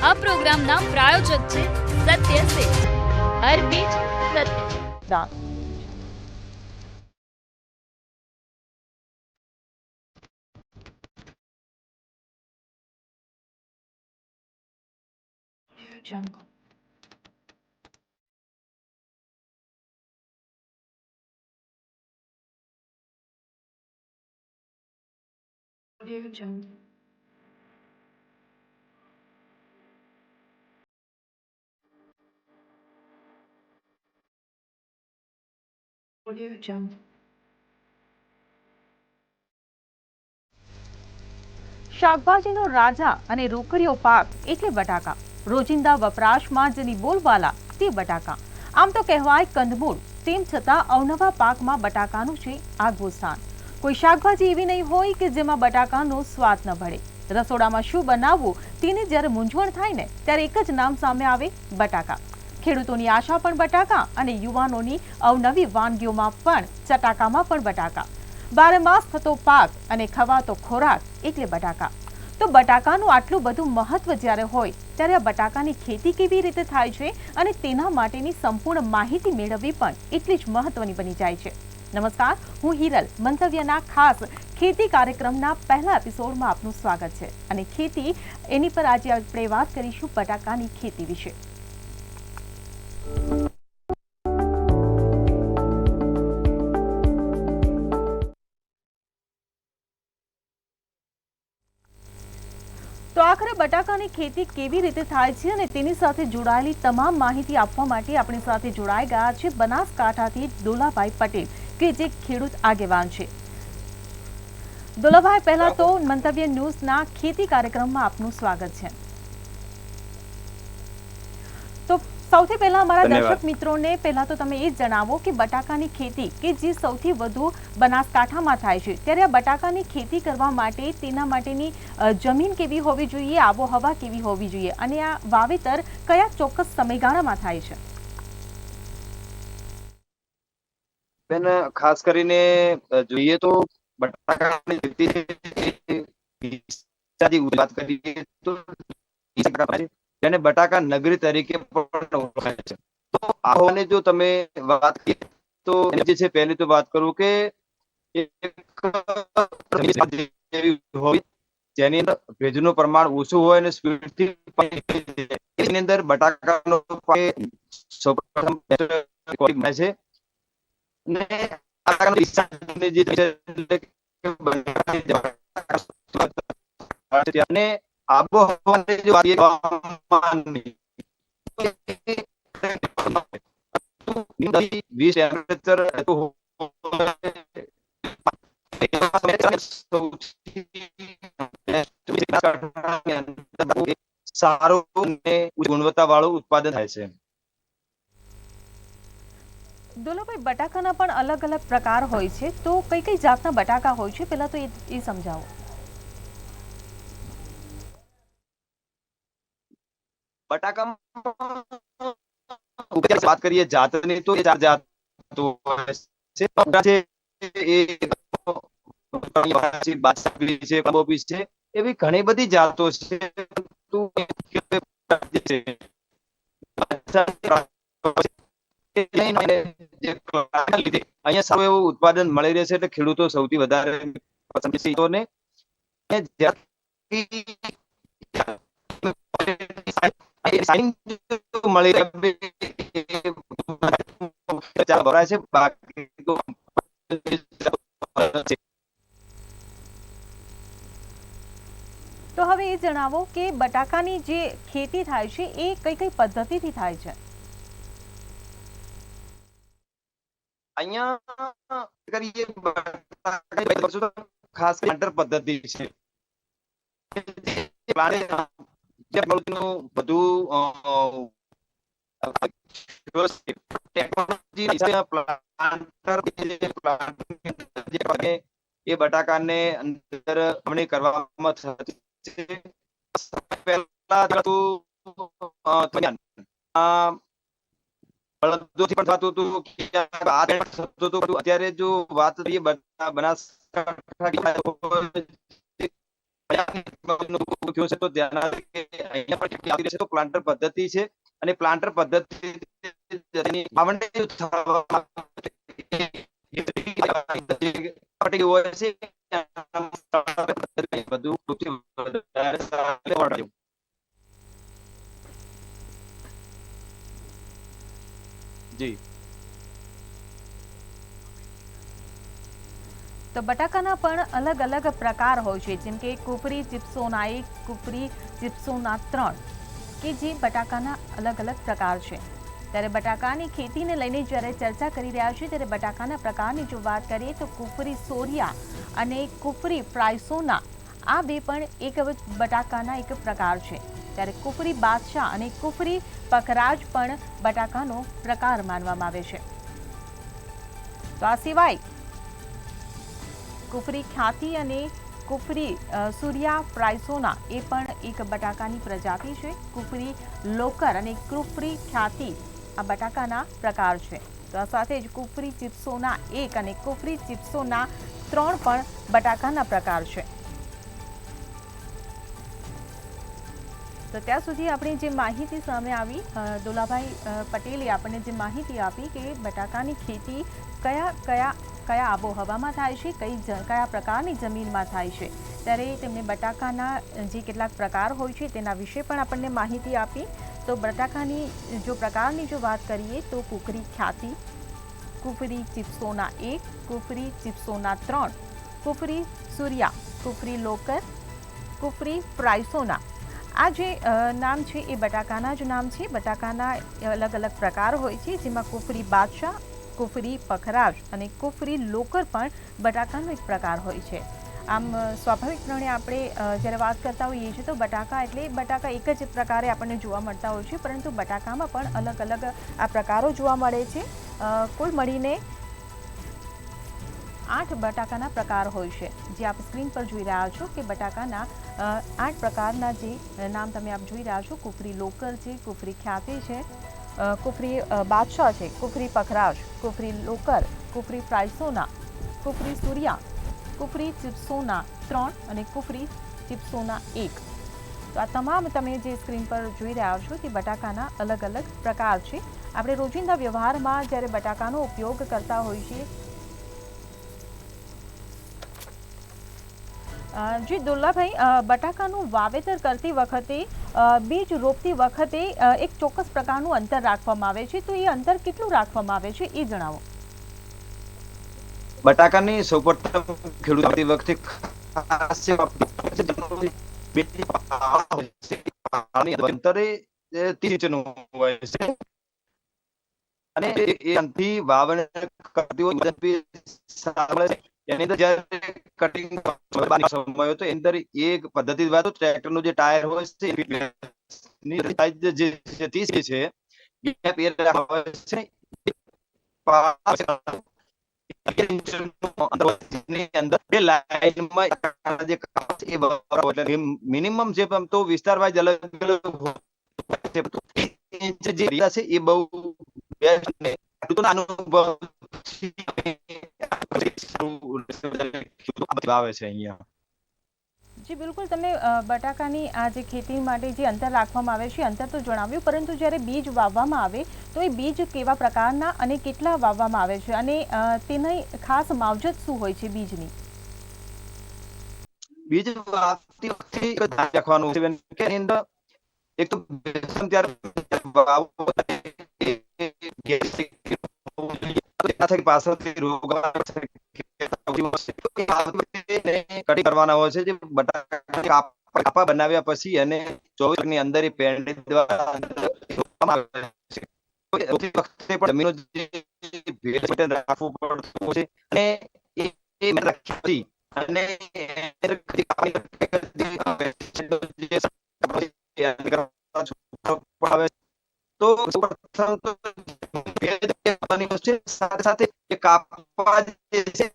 આ પ્રોગ્રામના પ્રાયોજક છે સત્ય સેઠ. હર બીજ સત્ય. શાકભાજીનો રાજા અને રોકડીયો પાક એટલે બટાકા. રોજિંદા વપરાશમાં જેની બોલબાલા તે બટાકા. આમ તો કહેવાય કંદમૂળ, તેમ છતાં અવનવા પાકમાં બટાકાનું છે આગવું સ્થાન. કોઈ શાકભાજી એવી નહીં હોય કે જેમાં બટાકાનો સ્વાદ ન ભળે. રસોડામાં શું બનાવવું તેને જ્યારે મૂંઝવણ થાય ને ત્યારે એક જ નામ સામે આવે, બટાકા. ખેડૂતોની આશા પણ બટાકા અને યુવાનોની અવનવી વાનગીઓમાં પણ ચટાકામાં પણ બટાકા. બારેમાસ થતો પાક અને ખવાતો ખોરાક એટલે બટાકા. તો બટાકાનું આટલું બધું મહત્વ જ્યારે હોય ત્યારે આ બટાકાની ખેતી કેવી રીતે થાય છે અને તેના માટેની સંપૂર્ણ માહિતી મેળવવી પણ એટલી જ મહત્વની બની જાય છે. નમસ્કાર, હું હિરલ. મંતવ્યના ખાસ ખેતી કાર્યક્રમના પહેલા એપિસોડમાં આપનું સ્વાગત છે અને ખેતી એની પર આજે આપણે વાત કરીશું બટાકાની ખેતી વિશે. તો આખરે બટાકાની ખેતી કેવી રીતે થાય છે અને તેની સાથે જોડાયેલી તમામ માહિતી આપવા માટે આપણી સાથે જોડાઈ ગયા છે બનાસકાંઠાથી દોલાભાઈ પટેલ, કે જે ખેડૂત આગેવાન છે. દોલાભાઈ, પહેલા તો મંતવ્ય ન્યૂઝના ખેતી કાર્યક્રમમાં આપનું સ્વાગત છે. તો સૌથી પહેલા અમારા દર્શક મિત્રોને પહેલા તો તમે એ જ જણાવો કે બટાકાની ખેતી કે જે સૌથી વધુ બનાસકાંઠામાં થાય છે, ત્યારે આ બટાકાની ખેતી કરવા માટે તેના માટેની જમીન કેવી હોવી જોઈએ, આબોહવા કેવી હોવી જોઈએ અને આ વાવેતર કયા ચોક્કસ સમયગાળામાં થાય છે? બેન, ખાસ કરીને જોઈએ તો બટાકાની ખેતી વાત કરીએ તો જેને બટાકા નગરી તરીકે પણ ઓળખાય છે. તો આને જો તમે વાત કરીએ તો જે છે પહેલી તો વાત કરું કે જેની અંદર ભેજનું પ્રમાણ ઓછું હોય અને સ્પીડથી એની અંદર બટાકાનો સૌપ્રથમ છે. અને આબોહવાની જો હવામાનની 20 ટેમ્પરેચર સારું ને ગુણવત્તા વાળું ઉત્પાદન થાય છે. દોલાભાઈ, બટાકાના પણ અલગ અલગ પ્રકાર હોય છે, તો કઈ કઈ જાતના બટાકા હોય છે પહેલા તો એ સમજાવો. બટાકામાં વાત કરીએ જાતની તો એ જાત છે, એવી ઘણી બધી જાતો છે. અહીંયા સારું એવું ઉત્પાદન મળી રહે છે એટલે ખેડૂતો સૌથી વધારે પસંદ છે. તો હવે એ જણાવો કે બટાકાની જે ખેતી થાય છે એ કઈ કઈ પદ્ધતિથી થાય છે? અહીંયા કરીએ ખાસ પદ્ધતિ છે. એ બટાકાને અંદર કરવામાં અત્યારે જો વાત કરીએ બનાસકાંઠા તો અહીંયા પણ કેટલી આવતી રહેશે. તો પ્લાન્ટર પદ્ધતિ છે અને પ્લાન્ટર પદ્ધતિ વાવણી થવામાં હોય છે બધું જી. તો બટાકાના પણ અલગ અલગ પ્રકાર હોય છે, જેમ કે કુફરી ચિપ્સોના 1, કુફરી ચિપ્સોના 3, કે જે બટાકાના અલગ અલગ પ્રકાર છે. ત્યારે બટાકાની ખેતીને લઈને જ્યારે ચર્ચા કરી રહ્યા છીએ ત્યારે બટાકાના પ્રકારની જો વાત કરીએ તો કુફરી સોરિયા અને કુફરી ફ્રાયસોના આ બે પણ એક બટાકાના એક પ્રકાર છે. ત્યારે કુફરી બાદશાહ અને કુફરી પખરાજ પણ બટાકાનો પ્રકાર માનવામાં આવે છે. તો આ સિવાય કુફરી ખ્યાતિ અને કુફરી સૂર્યા ફ્રાયસોના એ પણ એક બટાકાની પ્રજાતિ છે. કુફરી લોકર અને કુફરી ખ્યાતિ આ બટાકાના પ્રકાર છે. તો આ સાથે જ કુફરી ચિપ્સોના 1 અને કુફરી ચિપ્સોના 3 પણ બટાકાના પ્રકાર છે. તો ત્યાં સુધી આપણે જે માહિતી સામે આવી, દોલાભાઈ પટેલે આપણને જે માહિતી આપી કે બટાકાની ખેતી કયા આબોહવામાં થાય છે, કયા પ્રકારની જમીનમાં થાય છે, ત્યારે તેમણે બટાકાના જે કેટલાક પ્રકાર હોય છે તેના વિશે પણ આપણને માહિતી આપી. તો બટાકાની જો પ્રકારની જો વાત કરીએ તો કુફરી ખ્યાતિ, કુફરી ચિપ્સોના 1, કુફરી ચિપ્સોના 3, કુફરી સૂર્યા, કુફરી લોકર, કુફરી ફ્રાયસોના આ જે નામ છે એ બટાકાના જ નામ છે. બટાકાના અલગ અલગ પ્રકાર હોય છે, જેમાં કુફરી બાદશાહ, કુફરી પખરાજ અને કુફરી લોકર પણ બટાકાનો એક પ્રકાર હોય છે. આમ સ્વાભાવિકપણે આપણે જ્યારે વાત કરતા હોઈએ છીએ તો બટાકા એટલે બટાકા એક જ પ્રકારે આપણને જોવા મળતા હોય છે, પરંતુ બટાકામાં પણ અલગ અલગ આ પ્રકારો જોવા મળે છે. કુલ મળીને 8 બટાકાના પ્રકાર હોય છે, જે આપ સ્ક્રીન પર જોઈ રહ્યા છો કે બટાકાના 8 પ્રકારના જે નામ તમે આપ જોઈ રહ્યા છો. કુફરી લોકર છે, કુફરી ખ્યાતિ છે, કુફરી બાદશાહ છે, કુફરી પખરાજ, કુફરી લોકર, કુફરી ફ્રાયસોના, કુફરી સૂર્યા, કુફરી ચિપ્સોના 3 અને કુફરી ચિપ્સોના 1. તો આ તમામ તમે જે સ્ક્રીન પર જોઈ રહ્યા છો તે બટાકાના અલગ અલગ પ્રકાર છે. આપણે રોજિંદા વ્યવહારમાં જ્યારે બટાકાનો ઉપયોગ કરતા હોઈએ છીએ. જી દુલ્લાભાઈ, બટાકાનું વાવેતર કરતી વખતે બીજ રોપતી વખતે એક ચોક્કસ પ્રકારનું અંતર રાખવામાં આવે છે, તો એ અંતર કેટલું રાખવામાં આવે છે એ જણાવો. બટાકાની સૌપ્રથમ ખેડૂત આવતી વખતે અંતરે 30 ઇંચનું હોય છે અને એ અંતથી વાવણી કરતી હોય એની અંદર જ્યારે કટિંગ સમય તો એની અંદર એક પદ્ધતિ દ્વારા ટ્રેક્ટરનું જે ટાયર હોય છે એની સાઈઝ જે 30 છે એ પેર હોય છે મિનિમમ જે તો વિસ્તાર વાઇઝ અલગ અલગ જે છે એ બહુ અનુભવ આવે છે અહીંયા. જી બિલકુલ, તમે બટાકાની આ જે ખેતી માટે જે અંતર રાખવામાં આવે છે અંતર તો જણાવ્યું, પરંતુ જ્યારે બીજ વાવવામાં આવે તો એ બીજ કેવા પ્રકારના અને કેટલા વાવવામાં આવે છે અને તેની ખાસ માવજત શું હોય છે બીજની? બીજ વાવતી વખતે રાખવાનું છે કે એની અંદર એક તો પાછળથી રોગ કરવાના હોય છે. જે બટાકા કાપા બનાવ્યા પછી અને 24 ની અંદર પેરણી દ્વારા જમીનો રાખવું પડતું છે અને તો સાથે સાથે કાપવા જે છે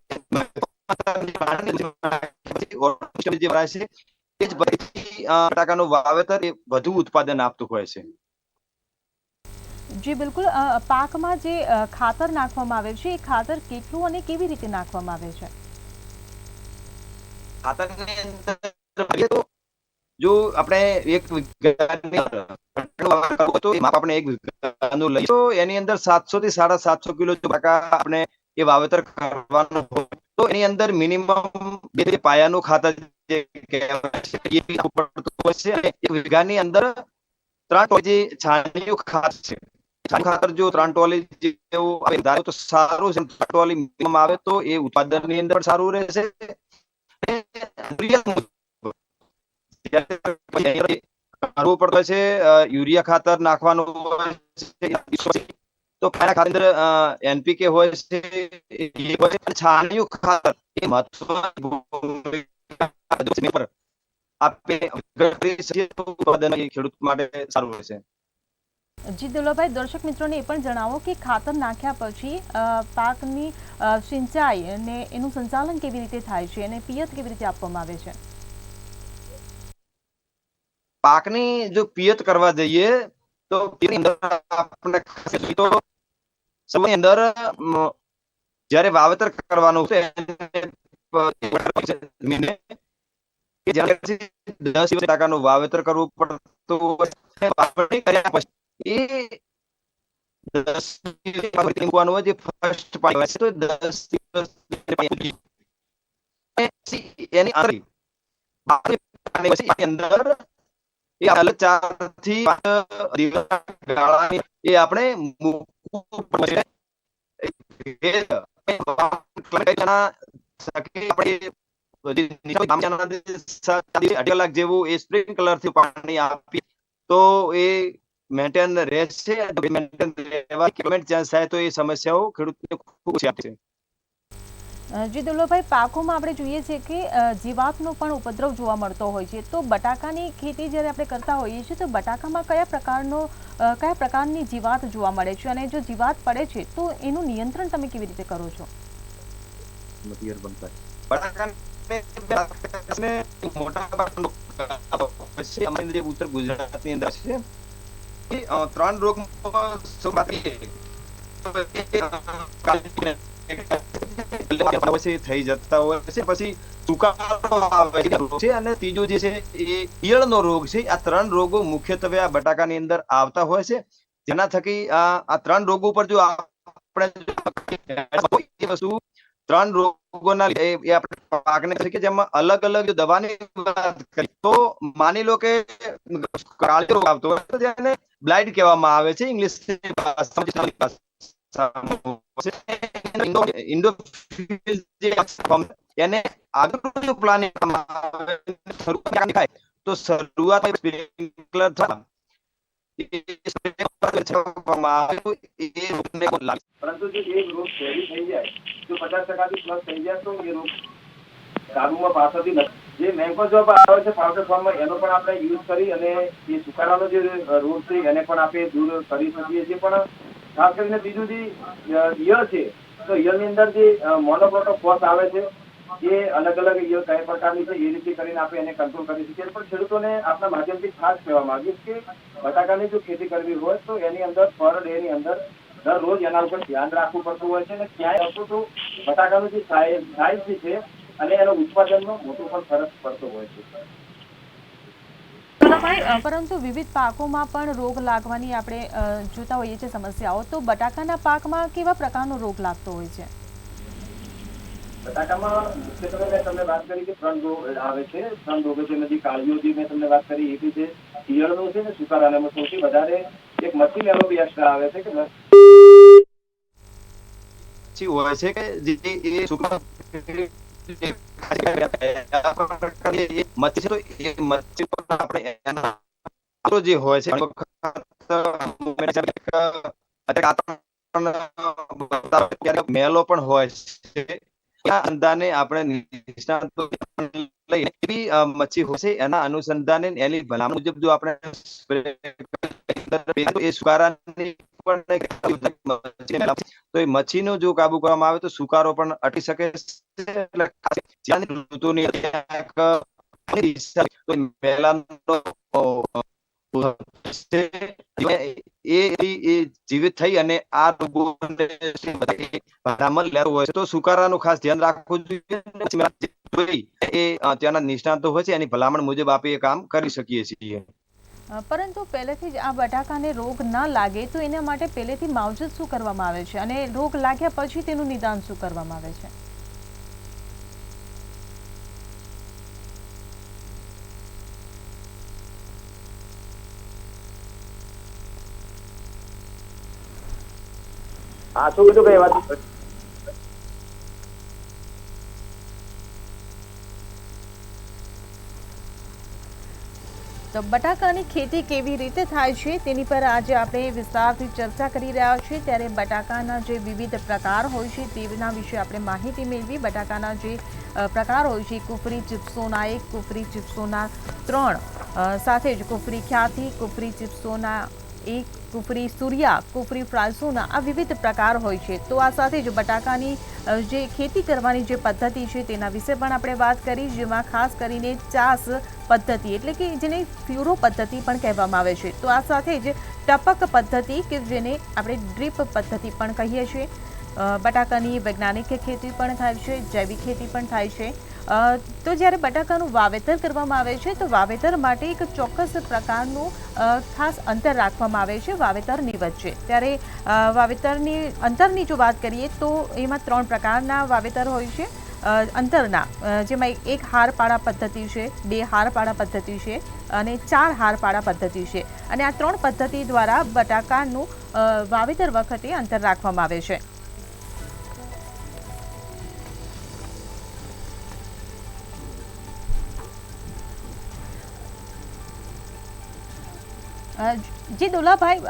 બટાકાનું વાવેતર એ વધુ ઉત્પાદન આપતું હોય છે. જી બિલકુલ, પાકમાં જે ખાતર નાખવામાં આવે છે એ ખાતર કેટલું અને કેવી રીતે નાખવામાં આવે છે? ખાતરની અંદર જો આપણે એક વીઘાની તો એ માપ આપણે એક વીઘાનું લઈએ તો એની અંદર 700 થી 750 કિલો જો બટાકા આપણે એ વાવેતર કરવાનું હોય તો એની અંદર મિનિમમ બે પાયાનું ખાતર જે કહેવાય છે એ પડતું હોય છે અને એક વીઘાની અંદર 3 ટોલી જે છાણિયું ખાતર છે છાણિયું ખાતર જો 3 ટોલી જેવું આવે ધારો તો સારું છે 3 ટોલી મિનિમમ આવે તો એ ઉત્પાદનની અંદર પણ સારું રહેશે કરવું પડતો છે યુરિયા ખાતર નાખવાનું હોય છે તો પાયા ખાતર એનપીકે હોય છે છાણિયું ખાતર એ મહત્વની ભૂમિકા આપે ઉત્પાદન ખેડૂત માટે સારું રહેશે। જી દુલાભાઈ, દર્શક મિત્રોને એ પણ જણાવો કે ખાતર નાખ્યા પછી પાકની સિંચાઈ અને એનું સંચાલન કેવી રીતે થાય છે અને પિયત કેવી રીતે આપવામાં આવે છે? પાકની જો પિયત કરવા જઈએ તો આપણે સમય અંદર જ્યારે વાવેતર કરવાનું છે 10 દિવસ બટાકાનું વાવેતર કરવું પડતું હોય કર્યા પછી એ 10 દિવસ મૂકવાનું હોય જે ફર્સ્ટ પાણી હોય છે તો 10 દિવસ એની અંદર એ આપણે 4 થી 5 દિવસ ગાળાની એ આપણે મૂકવું પડશે। કલાક જેવું એ સ્પ્રિંકલર થી પાણી આપી તો એ મેન્ટેન રહેશે મેન્ટેન રહેવા ક્લાઇમેટ ચેન્જ થાય તો એ સમસ્યાઓ ખેડૂતને ખૂબ ઓછી આપશે। જી દુલાભાઈ, પાકોમાં આપણે જોઈએ છીએ કે જીવાતનો પણ ઉપદ્રવ જોવા મળતો હોય છે, તો બટાકાની ખેતી જ્યારે આપણે કરતા હોઈએ છીએ તો બટાકામાં કયા પ્રકારની જીવાત જોવા મળે છે અને જો જીવાત પડે છે તો એનું નિયંત્રણ તમે કેવી રીતે કરો છો? ઉત્તર ગુજરાતની અંદર છે 3 રોગ થઈ જતા હોય છે, પછી સુકારો આવે છે અને ત્રીજો જે છે એ ઈયળનો રોગ છે। આ 3 રોગો મુખ્યત્વે આ બટાકાની અંદર આવતા હોય છે, જેના થકી આ 3 રોગો પર જો આપણે વસ્તુ 3 રોગોના એ આપણે પાકને કે જેમાં અલગ અલગ દવાની વાત કરીએ તો માની લો કે કાળિયો રોગ આવતો હોય તો જેને બ્લાઇટ કહેવામાં આવે છે ઇંગ્લિશ એને આગળ જો પ્લાનિંગ તો શરૂઆત સ્પ્રિંકલર પરંતુ જો એક રોગ શેરી થઈ જાય તો 50% થી પ્લસ થઈ જાય તો એ રોગ કાબુમાં પાછળથી જે મેન્કોઝોબ આવે છે પાવડર ફોર્મમાં એનો પણ આપણે યુઝ કરી અને એ સુકારાનો જે રોગ છે એને પણ આપણે દૂર કરી શકીએ છીએ। પણ ખાસ કરીને બીજું જે ઈયળ છે તો ઈયળની અંદર જે મોનોક્રોટોફોસ આવે છે એ અલગ અલગ ઈયળ કયા પ્રકારની છે એ રીતે કરીને આપણે એને કંટ્રોલ કરી શકીએ। પણ ખેડૂતોને આપણા માધ્યમથી ખાસ કહેવા માંગીશ કે બટાકાની જો ખેતી કરવી હોય તો એની અંદર પર ડેની અંદર દરરોજ એના ઉપર ધ્યાન રાખવું પડતું હોય છે અને ક્યાંય હતું તો બટાકાનું જે સાઇઝ છે અને એનો ઉત્પાદનનો મોટો પણ ફરક પડતો હોય છે। પરંતુ વિવિધ પાકોમાં પણ રોગ લાગવાની આપણે જોતા હોઈએ છીએ સમસ્યાઓ, તો બટાકાના પાકમાં કેવા પ્રકારનો રોગ લાગતો હોય છે? બટાકામાં મુખ્યત્વે મેં તમને વાત કરી કે 3 રોગ આવે છે। 3 રોગો છે જે કાળીઓ જે મેં તમને વાત કરી એ બી છે, ઈયળનો છે ને સુકારાનામાં સૌથી વધારે એક મચ્છી મેલો બી એક્સ્ટ્રા આવે છે કે મચ્છી હોય છે કે જે એ સુકારા મચ્છી છે તો એ મચ્છી પર આપણે એના જે હોય છે મેલો પણ હોય છે અંદાને આપણે મચ્છી હોય છે એના અનુસંધાને એની ભલામણ મુજબ જો આપણે એ સુકારાની તો એ મચ્છીનો જો કાબુ કરવામાં આવે તો સુકારો પણ અટકી શકે છે। ઋતુની જીવિત થઈ અને આ રોગોને ભલામણ લેવું હોય તો સુકારાનું ખાસ ધ્યાન રાખવું જોઈએ। જોઈ એ ત્યાંના નિષ્ણાતો હોય છે એની ભલામણ મુજબ આપણે એ કામ કરી શકીએ છીએ. પરંતુ પહેલેથી જ આ બટાકાને રોગ ન લાગે તો એના માટે પહેલેથી માવજત શું કરવામાં આવે છે અને રોગ લાગ્યા પછી તેનું નિદાન શું કરવામાં આવે છે? હા, શું કીધું કઈ વાત? તો બટાકાની ખેતી કેવી રીતે થાય છે તેની પર આજે આપણે વિસ્તારથી ચર્ચા કરી રહ્યા છીએ. ત્યારે બટાકાના જે વિવિધ પ્રકાર હોય છે તેના વિશે આપણે માહિતી મેળવી. બટાકાના જે પ્રકાર હોય છે કુફરી ચિપ્સોના 1, કુફરી ચિપ્સોના 3, સાથે જ કુફરી ખ્યાતિ, કુફરી ચિપ્સોના 1, કુફરી સૂર્યા, કુફરી ફ્રાન્સોના આ વિવિધ પ્રકાર હોય છે. તો આ સાથે જ બટાકાની જે ખેતી કરવાની જે પદ્ધતિ છે તેના વિશે પણ આપણે વાત કરી, જેમાં ખાસ કરીને ચાસ પદ્ધતિ એટલે કે જેને ફ્યુરો પદ્ધતિ પણ કહેવામાં આવે છે. તો આ સાથે જ ટપક પદ્ધતિ કે જેને આપણે ડ્રીપ પદ્ધતિ પણ કહીએ છીએ. બટાકાની વૈજ્ઞાનિક ખેતી પણ થાય છે, જૈવિક ખેતી પણ થાય છે. તો જ્યારે બટાકાનું વાવેતર કરવામાં આવે છે તો વાવેતર માટે એક ચોક્કસ પ્રકારનું ખાસ અંતર રાખવામાં આવે છે વાવેતરની વચ્ચે. ત્યારે વાવેતરની અંતરની જો વાત કરીએ તો એમાં 3 પ્રકારના વાવેતર હોય છે અંતરના, જેમાં 1 હારપાડા પદ્ધતિ છે, 2 હારપાડા પદ્ધતિ છે અને 4 હારપાડા પદ્ધતિ છે. અને આ 3 પદ્ધતિ દ્વારા બટાકાનું વાવેતર વખતે અંતર રાખવામાં આવે છે. જી દુલાભાઈ,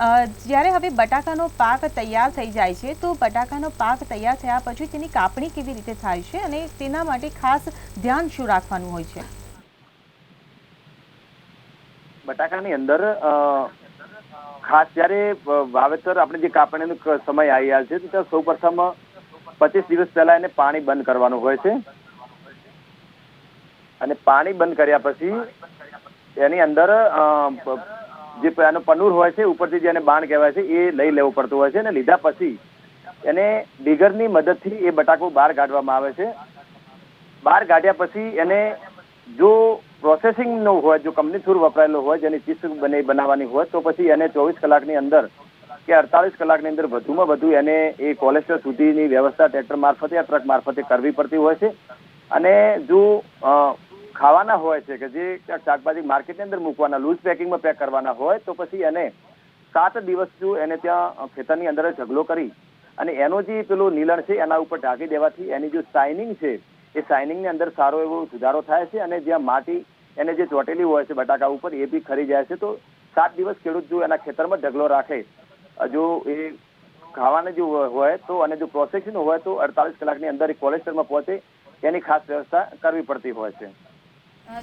જ્યારે હવે બટાકાનો પાક તૈયાર થઈ જાય છે તો બટાકાનો પાક તૈયાર થયા પછી તેની કાપણી કેવી રીતે થાય છે અને તેના માટે ખાસ ધ્યાન શું રાખવાનું હોય છે? બટાકાની અંદર ખાસ જ્યારે વાવેતર આપણે જે કાપણીનો સમય આવી રહ્યા છે તો સૌ પ્રથમ 25 દિવસ પહેલા એને પાણી બંધ કરવાનું હોય છે. અને પાણી બંધ કર્યા પછી એની અંદર જે એનો પનૂર હોય છે ઉપરથી જેને બાણ કહેવાય છે એ લઈ લેવું પડતું હોય છે. અને લીધા પછી એને ડીગરની મદદથી એ બટાકો બહાર કાઢવામાં આવે છે. બહાર કાઢ્યા પછી એને જો પ્રોસેસિંગનો હોય, જો કંપની થ્રુ વપરાયેલો હોય, જેની ચિપ્સ બનાવવાની હોય તો પછી એને 24 કલાકની અંદર કે 48 કલાકની અંદર વધુમાં વધુ એને એ કોલેસ્ટર સુધીની વ્યવસ્થા ટ્રેક્ટર મારફતે યા ટ્રક મારફતે કરવી પડતી હોય છે. અને જો ખાવાના હોય છે કે જે શાકભાજી માર્કેટની અંદર મૂકવાના, લૂઝ પેકિંગમાં પેક કરવાના હોય તો પછી એને 7 દિવસ જો એને ત્યાં ખેતરની અંદર ઢગલો કરી અને એનો જે પેલું નીલણ છે એના ઉપર ઢાંકી દેવાથી એની જો શાઇનિંગ છે એ શાઇનિંગની અંદર સારો એવો સુધારો થાય છે. અને જ્યાં માટી એને જે ચોટેલી હોય છે બટાકા ઉપર એ બી ખરી જાય છે. તો 7 દિવસ ખેડૂત જો એના ખેતરમાં ઢગલો રાખે, જો એ ખાવાને જો હોય તો, અને જો પ્રોસેસિંગ હોય તો 48 કલાકની અંદર એ કોલેસ્ટરમાં પહોંચે એની ખાસ વ્યવસ્થા કરવી પડતી હોય છે.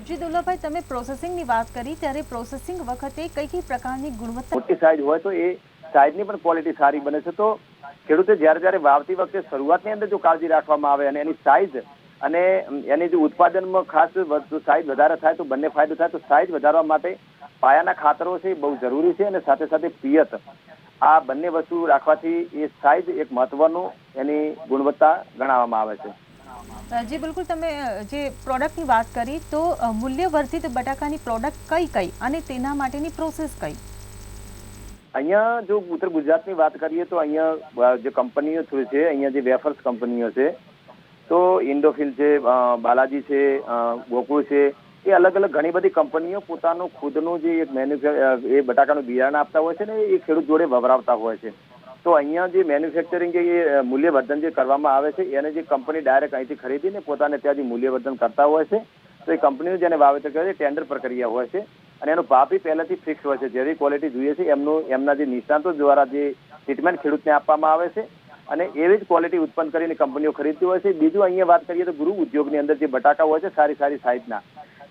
જી દુલાભાઈ, તમે પ્રોસેસિંગની વાત કરી, ત્યારે પ્રોસેસિંગ વખતે કઈ પ્રકારની ગુણવત્તા? મોટી સાઇઝ હોય તો એ સાઇઝની પણ ક્વોલિટી સારી બને છે. તો ખેડૂતે જ્યારે વાવતી વખતે શરૂઆતની અંદર જો કાળજી રાખવામાં આવે અને એની સાઇઝ અને એની જો ઉત્પાદનમાં ખાસ સાઇઝ વધારે થાય તો બંને ફાયદો થાય. તો સાઇઝ વધારવા માટે પાયાના ખાતરો છે એ બહુ જરૂરી છે અને સાથે સાથે પિયત, આ બંને વસ્તુ રાખવાથી એ સાઇઝ એક મહત્વનું એની ગુણવત્તા ગણાવવામાં આવે છે. જી બિલકુલ, તમે જે પ્રોડક્ટની વાત કરી તો મૂલ્યવર્ધિત બટાકાની પ્રોડક્ટ કઈ અને તેના માટેની પ્રોસેસ કઈ? અહીંયા જો ઉત્તર ગુજરાતની વાત કરીએ તો અહીંયા જે કંપનીઓ થ્રુ છે, અહીંયા જે વેફર્સ કંપનીઓ છે તો ઇન્ડોફિલ છે, બાલાજી છે, ગોકુળ છે, એ અલગ અલગ ઘણી બધી કંપનીઓ પોતાનું ખુદનું જે એક એ બટાકાનું બિયારણ આપતા હોય છે ને એ ખેડૂત જોડે વપરાવતા હોય છે. તો અહીંયા જે મેન્યુફેક્ચરિંગ કે એ મૂલ્યવર્ધન જે કરવામાં આવે છે એને જે કંપની ડાયરેક્ટ અહીંથી ખરીદીને પોતાને ત્યાં જે મૂલ્યવર્ધન કરતા હોય છે તો એ કંપનીઓ જેને વાવેતર કરે છે ટેન્ડર પ્રક્રિયા હોય છે અને એનો ભાવ બી પહેલાથી ફિક્સ હોય છે. જેવી ક્વોલિટી જોઈએ છે એમના જે નિષ્ણાતો દ્વારા જે ટ્રીટમેન્ટ ખેડૂતને આપવામાં આવે છે અને એવી જ ક્વોલિટી ઉત્પન્ન કરીને કંપનીઓ ખરીદતી હોય છે. બીજું અહીંયા વાત કરીએ તો ગૃહ ઉદ્યોગની અંદર જે બટાકા હોય છે સારી સાઇઝના,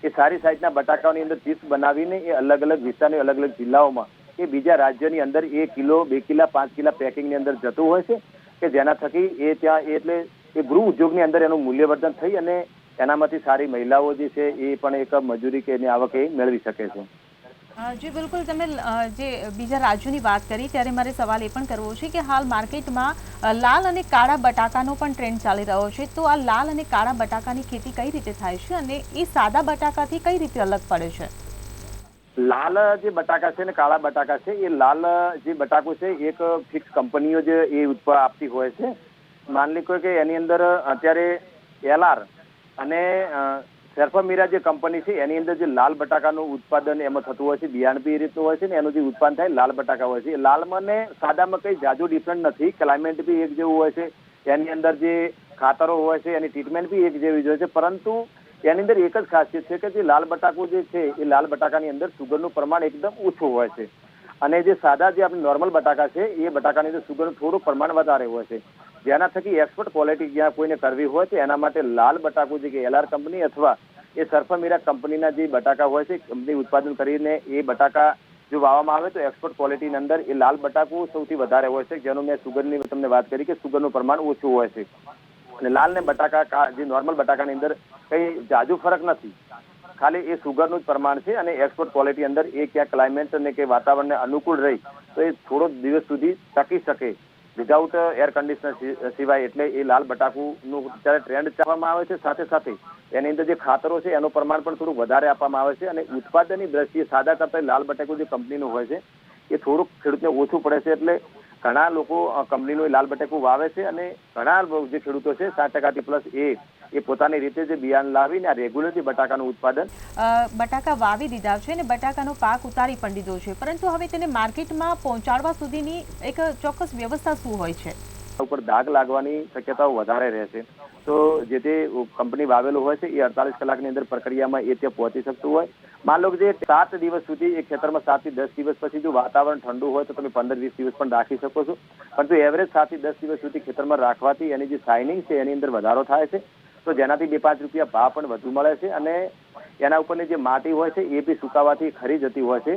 એ સારી સાઇઝના બટાકાઓની અંદર ચિપ્સ બનાવીને એ અલગ અલગ વિસ્તારની અલગ અલગ જિલ્લાઓમાં એ બીજા રાજ્યની અંદર 1 કિલો, 2 કિલા, 5 કિલા પેકિંગની અંદર જતું હોય છે કે જેના થકી એ ત્યાં એટલે એ ગૃહ ઉદ્યોગની અંદર એનું મૂલ્યવર્ધન થઈ અને એનામાંથી સારી મહિલાઓ જે છે એ પણ એક મજૂરી કે એની આવક એ મેળવી શકે છે. જી બિલકુલ, તમે જે બીજા રાજ્યોની વાત કરી ત્યારે મારે સવાલ એ પણ કરવો છે કે હાલ માર્કેટમાં લાલ અને કાળા બટાકાનો પણ ટ્રેન્ડ ચાલી રહ્યો છે, તો આ લાલ અને કાળા બટાકાની ખેતી કઈ રીતે થાય છે અને એ સાદા બટાકાથી કઈ રીતે અલગ પડે છે? લાલ જે બટાકા છે ને કાળા બટાકા છે, એ લાલ જે બટાકો છે એક ફિક્સ કંપનીઓ જે એ ઉત્પાદન આપતી હોય છે. માની લો કે એની અંદર અત્યારે LR અને સેલ્ફામીરા જે કંપની છે એની અંદર જે લાલ બટાકાનું ઉત્પાદન એમાં થતું હોય છે, બિયારણ બી એ રીતનું હોય છે ને એનું જે ઉત્પાદન થાય લાલ બટાકા હોય છે. લાલમાં ને સાદામાં કઈ જાજુ ડિફરન્ટ નથી, ક્લાઇમેટ બી એક જેવું હોય છે, એની અંદર જે ખાતરો હોય છે એની ટ્રીટમેન્ટ બી એક જેવી જ હોય છે, પરંતુ એની અંદર એક જ ખાસિયત છે કે જે લાલ બટાકું જે છે એ લાલ બટાકાની અંદર સુગરનું પ્રમાણ એકદમ ઓછું હોય છે, અને જે સાદા જે આપણે નોર્મલ બટાકા છે એ બટાકાની અંદર સુગરનું થોડું પ્રમાણ વધારે હોય છે. જેના થકી એક્સપોર્ટ ક્વોલિટી જ્યાં કોઈને કરવી હોય તો એના માટે લાલ બટાકું જે કે LR કંપની અથવા એ સરફામીરા કંપનીના જે બટાકા હોય છે કંપની ઉત્પાદન કરીને એ બટાકા જો વાવવામાં આવે તો એક્સપોર્ટ ક્વોલિટીની અંદર એ લાલ બટાકું સૌથી વધારે હોય છે, જેનું મેં સુગરની તમને વાત કરી કે સુગરનું પ્રમાણ ઓછું હોય છે. અને લાલ ને બટાકા જે નોર્મલ બટાકાની અંદર કઈ જાજુ ફરક નથી, ખાલી એ સુગરનું જ પ્રમાણ છે. અને એક્સપોર્ટ ક્વોલિટી અંદર એ ક્યાં ક્લાઇમેટ અને કે વાતાવરણને અનુકૂળ રહી તો એ થોડો દિવસ સુધી ટકી શકે વિધાઉટ એર કન્ડિશનર સિવાય, એટલે એ લાલ બટાકુનું અત્યારે ટ્રેન્ડ ચાલવામાં આવે છે. સાથે સાથે એની અંદર જે ખાતરો છે એનું પ્રમાણ પણ થોડું વધારે આપવામાં આવે છે, અને ઉત્પાદનની દ્રષ્ટિએ સાદા કરતા લાલ બટાકું જે કંપનીનું હોય છે એ થોડુંક ખેડૂતને ઓછું પડે છે. એટલે ઘણા લોકો કંપનીનું લાલ બટાકું વાવે છે, અને ઘણા જે ખેડૂતો છે 60% પ્લસ એ પોતાની રીતે જે બિયારણ લાવીને આ રેગ્યુલર જે બટાકાનું ઉત્પાદન બટાકા વાવી દીધા છે અને બટાકાનો પાક ઉતારી પણ દીધો છે, પરંતુ હવે તેને માર્કેટમાં પહોંચાડવા સુધીની એક ચોક્કસ વ્યવસ્થા શું હોય છે? ઉપર દાગ લાગવાની શક્યતાઓ વધારે રહેશે. તો જે તે કંપની વાવેલું હોય છે એ 48 કલાકની અંદર પ્રક્રિયામાં એ ત્યાં પહોંચી શકતું હોય. માન લો કે જે 7 દિવસ સુધી એ ખેતરમાં 7 થી 10 દિવસ પછી જો વાતાવરણ ઠંડુ હોય તો તમે 15-20 દિવસ પણ રાખી શકો છો, પરંતુ એવરેજ 7 થી 10 દિવસ સુધી ખેતરમાં રાખવાથી એની જે શાઇનિંગ છે એની અંદર વધારો થાય છે, તો જેનાથી 2-5 રૂપિયા ભાવ પણ વધુ મળે છે. અને એના ઉપરની જે માટી હોય છે એ બી સુકાવાથી ખરી જતી હોય છે,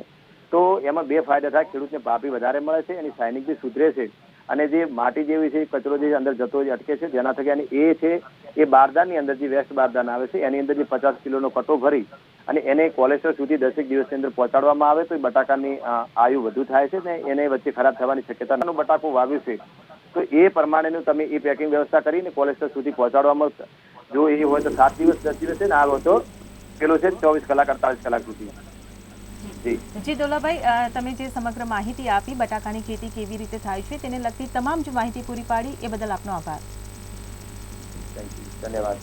તો એમાં બે ફાયદા થાય, ખેડૂતને ભાવ બી વધારે મળે છે, એની શાઇનિંગ બી સુધરે છે, અને જે માટી જેવી છે કચરો જે અંદર જતો અટકે છે, જેના થકી એ છે એ બારદાનની અંદર જે વેસ્ટ બારદાન આવે છે એની અંદર જે 50 કિલોનો કટો ભરી અને એને કોલેસ્ટર સુધી 10 દિવસની અંદર પહોંચાડવામાં આવે તો એ બટાકાની આયુ વધુ થાય છે ને એને વચ્ચે ખરાબ થવાની શક્યતા. બટાકું વાવ્યું છે તો એ પ્રમાણેનું તમે એ પેકિંગ વ્યવસ્થા કરીને કોલેસ્ટર સુધી પહોંચાડવામાં જો એ હોય તો 7 દિવસ 10 દિવસ છે ને, આ તો પેલું છે 24 કલાક 48 કલાક સુધી. જી દોલાભાઈ, તમે જે સમગ્ર માહિતી આપી બટાકાની ખેતી કેવી રીતે થાય છે તેને લગતી તમામ જે માહિતી પૂરી પાડી એ બદલ આપનો આભાર. ધન્યવાદ.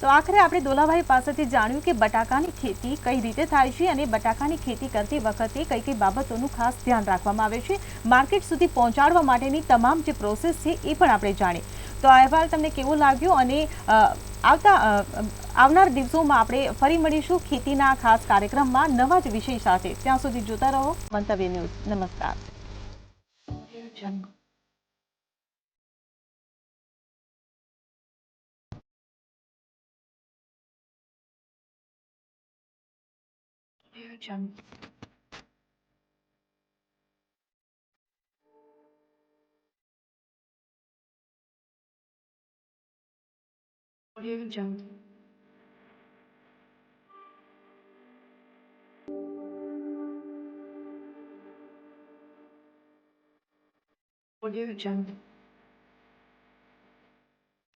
તો આખરે આપણે દોલાભાઈ પાસેથી જાણ્યું કે બટાકાની ખેતી કઈ રીતે થાય છે અને બટાકાની ખેતી કરતી વખતે કઈ કઈ બાબતોનું ખાસ ધ્યાન રાખવામાં આવે છે, માર્કેટ સુધી પહોંચાડવા માટેની તમામ જે પ્રોસેસ છે એ પણ આપણે જાણી. તો આ અહેવાલ તમને કેવો લાગ્યો અને આવનાર દિવસોમાં આપણે ફરી મળીશું ખેતીના ખાસ કાર્યક્રમમાં નવા જ વિષય સાથે. ત્યાં સુધી જોતા રહો મંતવ્ય ન્યૂઝ. નમસ્કાર. Audio Jungle. Audio Jungle.